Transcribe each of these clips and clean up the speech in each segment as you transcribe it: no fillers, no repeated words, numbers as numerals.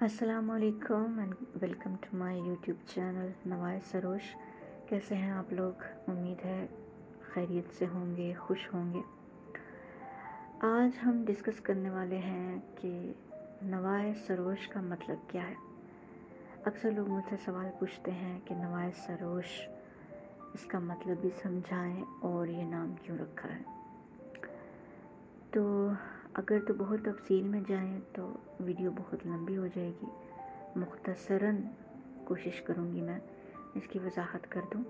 अस्सलाम वालेकुम and welcome to my YouTube channel Nawaz Sarosh. कैसे हैं आप लोग? उम्मीद है खैरियत से होंगे, खुश होंगे। आज हम डिस्कस करने वाले हैं कि नवाज़ सरोश का मतलब क्या है। अक्सर लोग मुझसे सवाल पूछते हैं कि नवाज़ सरोश इसका मतलब भी समझाएं और ये नाम क्यों रखा है। तो अगर तो बहुत तफसील में जाएं तो वीडियो बहुत लंबी हो जाएगी। मुख्तसरन कोशिश करूँगी मैं इसकी वजाहत कर दूँ।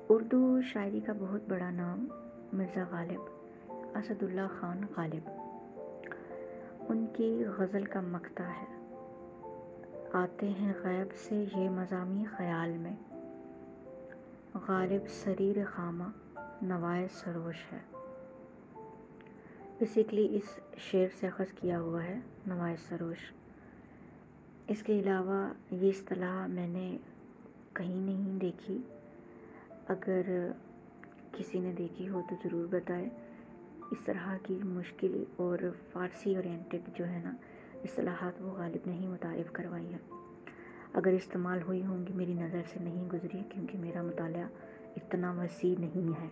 उर्दू शायरी का बहुत बड़ा नाम मिर्ज़ा गालिब, असदुल्ला ख़ान गालिब, उनकी गज़ल का मक़ता है। आते हैं गैब से ये मज़ामी ख़याल में, गालिब सरीर ख़ामा नवाज़ सरोश है। बेसिकली इस शेर से अख़ज़ किया हुआ है नवाज़ सरोश। इसके अलावा ये इस्तिलाह मैंने कहीं नहीं देखी। अगर किसी ने देखी हो तो ज़रूर बताएं। इस तरह की मुश्किल और फ़ारसी ओरिएंटेड जो है ना इस्तिलाहात वो गालिब ने ही मुतारिफ़ करवाई हैं। अगर इस्तेमाल हुई होंगी मेरी नज़र से नहीं गुज़री, क्योंकि मेरा मुताला इतना वसी नहीं है।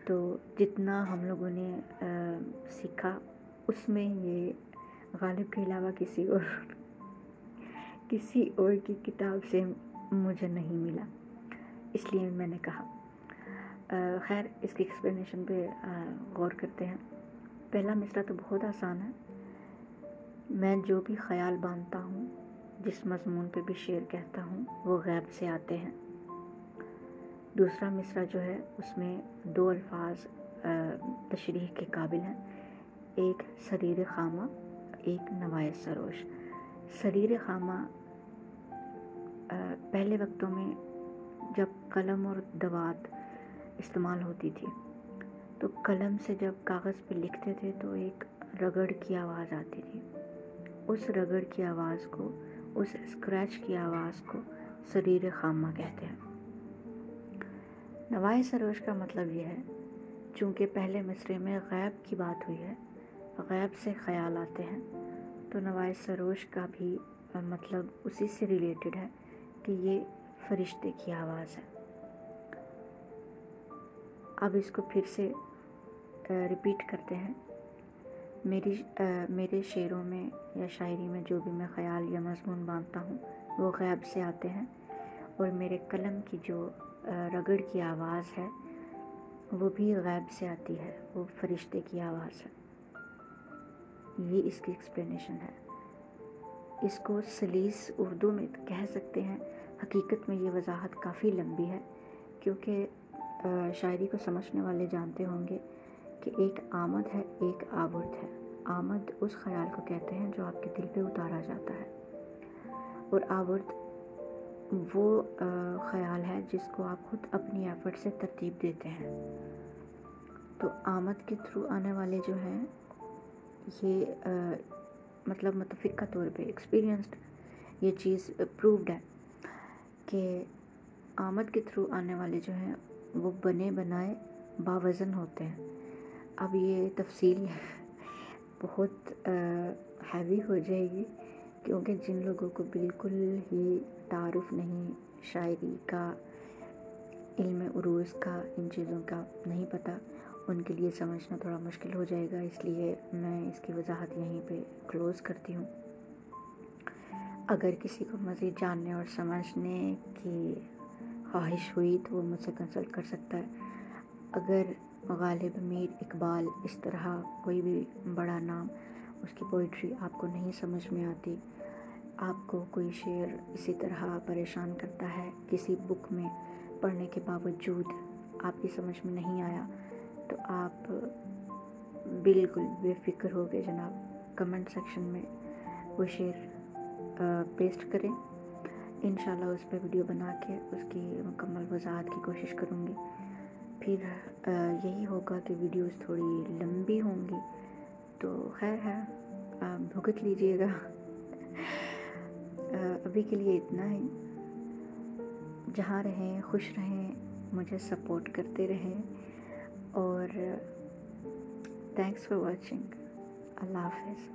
तो जितना हम लोगों ने सीखा उसमें ये गालिब के अलावा किसी और की किताब से मुझे नहीं मिला, इसलिए मैंने कहा। खैर इसकी एक्सप्लेनेशन पे गौर करते हैं। पहला मिसरा तो बहुत आसान है। मैं जो भी ख़याल बांधता हूँ, जिस मज़मून पे भी शेर कहता हूँ, वो गैब से आते हैं। दूसरा मिसरा जो है उसमें दो अल्फाज तशरीह के काबिल हैं, एक सरीर ख़ामा, एक नवाज़ सरोश। सरीर ख़ामा पहले वक्तों में जब कलम और दवात इस्तेमाल होती थी तो कलम से जब कागज़ पे लिखते थे तो एक रगड़ की आवाज़ आती थी। उस रगड़ की आवाज़ को, उस स्क्रैच की आवाज़ को सरीर ख़ामा कहते हैं। नवाज़ सरोश का मतलब ये है, चूँकि पहले मिसरे में गैब की बात हुई है, गैब से ख़याल आते हैं, तो नवाज़ सरोश का भी मतलब उसी से रिलेटेड है कि ये फरिश्ते की आवाज़ है। अब इसको फिर से रिपीट करते हैं। मेरे शेरों में या शायरी में जो भी मैं ख़याल या मज़मून बांधता हूँ वो गैब से आते हैं, और मेरे कलम की जो रगड़ की आवाज़ है वो भी गैब से आती है, वो फरिश्ते की आवाज़ है। ये इसकी एक्सप्लेनेशन है। इसको सलीस उर्दू में कह सकते हैं। हकीकत में ये वजाहत काफ़ी लंबी है, क्योंकि शायरी को समझने वाले जानते होंगे कि एक आमद है, एक आबुर्द है। आमद उस ख़याल को कहते हैं जो आपके दिल पे उतारा जाता है, और आबुर्द वो ख़याल है जिसको आप खुद अपनी एफ़र्ट से तरतीब देते हैं। तो आमद के थ्रू आने वाले जो हैं ये मतलब मुतफ़िक़ा तौर पे एक्सपीरियंस्ड ये चीज़ प्रूव्ड है कि आमद के थ्रू आने वाले जो हैं वो बने बनाए बावज़न होते हैं। अब ये तफसील बहुत हैवी हो जाएगी, क्योंकि जिन लोगों को बिल्कुल ही तारुफ़ नहीं शायरी का, इल्म उरूज़ का, इन चीज़ों का नहीं पता, उनके लिए समझना थोड़ा मुश्किल हो जाएगा। इसलिए मैं इसकी वजाहत यहीं पे क्लोज़ करती हूँ। अगर किसी को मज़ीद जानने और समझने की ख्वाहिश हुई तो वो मुझसे कंसल्ट कर सकता है। अगर गालिब, मीर इकबाल, इस तरह कोई भी बड़ा नाम, उसकी पोइट्री आपको नहीं समझ में आती, आपको कोई शेर इसी तरह परेशान करता है, किसी बुक में पढ़ने के बावजूद आपकी समझ में नहीं आया, तो आप बिल्कुल बेफ़िक्र हो गए जनाब, कमेंट सेक्शन में वो शेर पेस्ट करें। इंशाल्लाह उस पर वीडियो बना के उसकी मुकम्मल वजाहत की कोशिश करूँगी। फिर यही होगा कि वीडियोस थोड़ी लंबी होंगी, तो खैर है, आप भुगत लीजिएगा। अभी के लिए इतना ही। जहाँ रहें खुश रहें, मुझे सपोर्ट करते रहें, और थैंक्स फॉर वॉचिंग। अल्लाह हाफ़िज़।